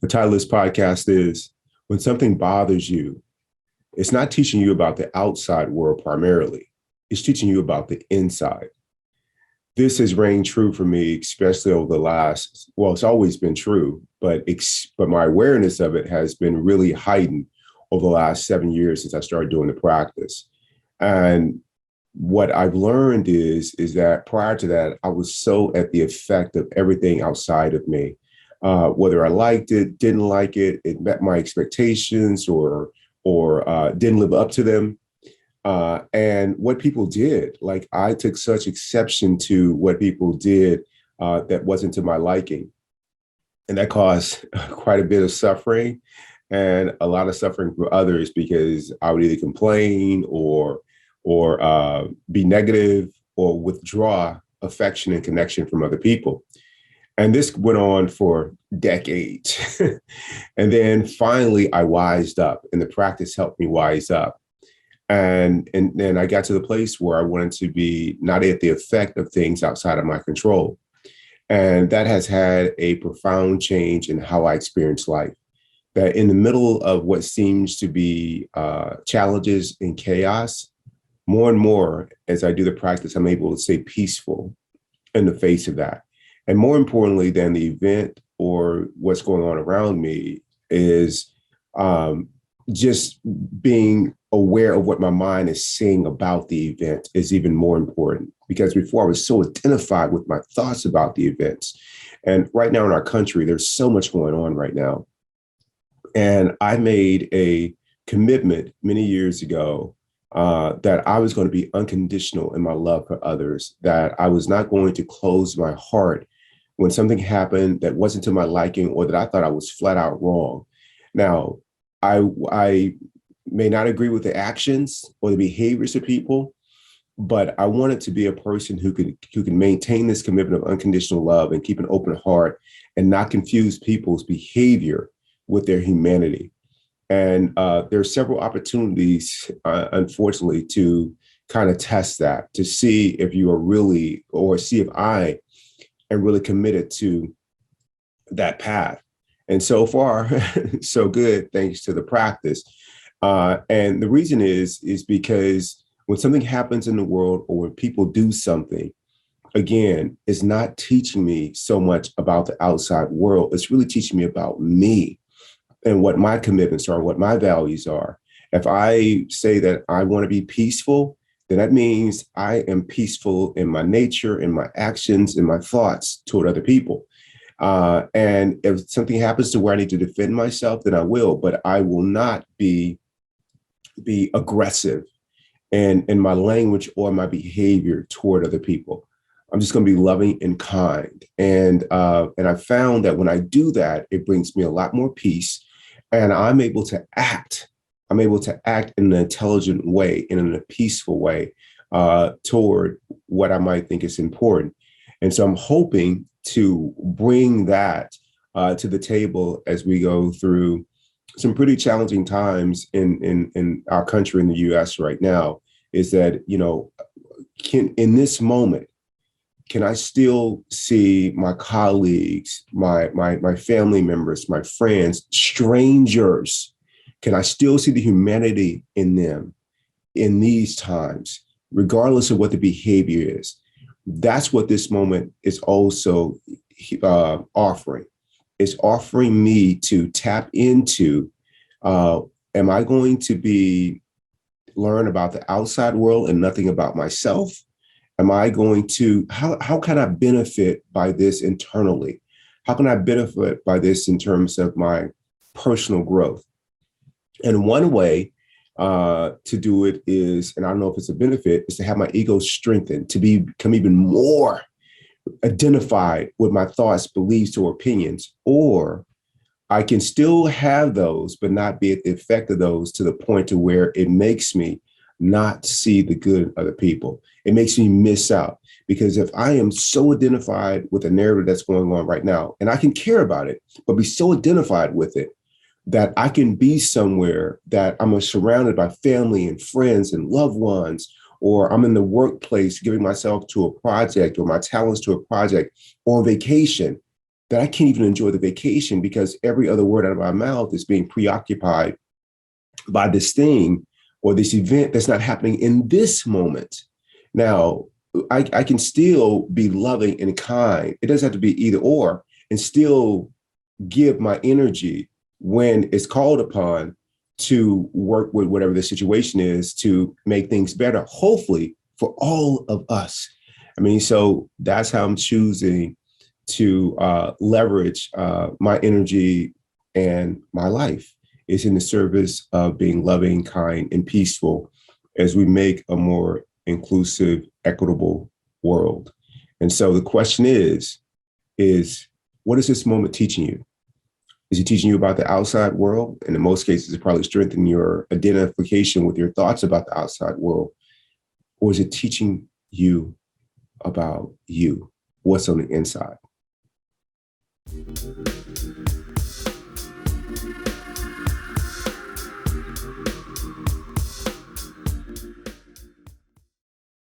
The title of this podcast is When Something Bothers You, it's not teaching you about the outside world primarily, it's teaching you about the inside. This has reigned true for me, especially over the last, well, it's always been true, but my awareness of it has been really heightened over the last 7 years since I started doing the practice. And what I've learned is that prior to that, I was so at the effect of everything outside of me, whether I liked it, didn't like it, it met my expectations, or didn't live up to them. And what people did, like I took such exception to what people did that wasn't to my liking. And that caused quite a bit of suffering and a lot of suffering for others because I would either complain or be negative or withdraw affection and connection from other people. And this went on for decades. And then finally, I wised up, and the practice helped me wise up. And then I got to the place where I wanted to be not at the effect of things outside of my control. And that has had a profound change in how I experience life. That in the middle of what seems to be challenges and chaos, more and more as I do the practice, I'm able to stay peaceful in the face of that. And more importantly than the event or what's going on around me is just being aware of what my mind is saying about the event is even more important. Because before I was so identified with my thoughts about the events. And right now in our country, there's so much going on right now. And I made a commitment many years ago that I was going to be unconditional in my love for others, that I was not going to close my heart when something happened that wasn't to my liking or that I thought I was flat out wrong. Now, I may not agree with the actions or the behaviors of people, but I wanted to be a person who can maintain this commitment of unconditional love and keep an open heart and not confuse people's behavior with their humanity. And there are several opportunities, unfortunately, to kind of test that, to see if you are really, or see if I am really committed to that path. And so far, so good, thanks to the practice. And the reason is because when something happens in the world or when people do something, again, it's not teaching me so much about the outside world. It's really teaching me about me and what my commitments are, what my values are. If I say that I want to be peaceful, then that means I am peaceful in my nature, in my actions, in my thoughts toward other people. And if something happens to where I need to defend myself, then I will, but I will not be aggressive in my language or my behavior toward other people. I'm just going to be loving and kind. And I found that when I do that, it brings me a lot more peace. And I'm able to act. I'm able to act in an intelligent way, in a peaceful way toward what I might think is important. And so I'm hoping to bring that to the table as we go through some pretty challenging times in our country, in the US right now, is that, in this moment, can I still see my colleagues, my family members, my friends, strangers? Can I still see the humanity in them in these times, regardless of what the behavior is? That's what this moment is also offering. It's offering me to tap into, am I going to learn about the outside world and nothing about myself? Am I going to, how can I benefit by this internally? How can I benefit by this in terms of my personal growth? And one way to do it is, and I don't know if it's a benefit, is to have my ego strengthened, to become even more identified with my thoughts, beliefs, or opinions. Or I can still have those, but not be at the effect of those to the point to where it makes me not see the good in other people. It makes me miss out. Because if I am so identified with the narrative that's going on right now, and I can care about it, but be so identified with it, that I can be somewhere that I'm surrounded by family and friends and loved ones, or I'm in the workplace giving myself to a project or my talents to a project, or on vacation, that I can't even enjoy the vacation because every other word out of my mouth is being preoccupied by this thing or this event that's not happening in this moment. Now, I can still be loving and kind. It doesn't have to be either or, and still give my energy when it's called upon to work with whatever the situation is to make things better, hopefully for all of us. I mean, so that's how I'm choosing to leverage my energy and my life is in the service of being loving, kind, and peaceful as we make a more inclusive, equitable world. And so the question is what is this moment teaching you? Is it teaching you about the outside world? And in most cases, it probably strengthening your identification with your thoughts about the outside world. Or is it teaching you about you, what's on the inside?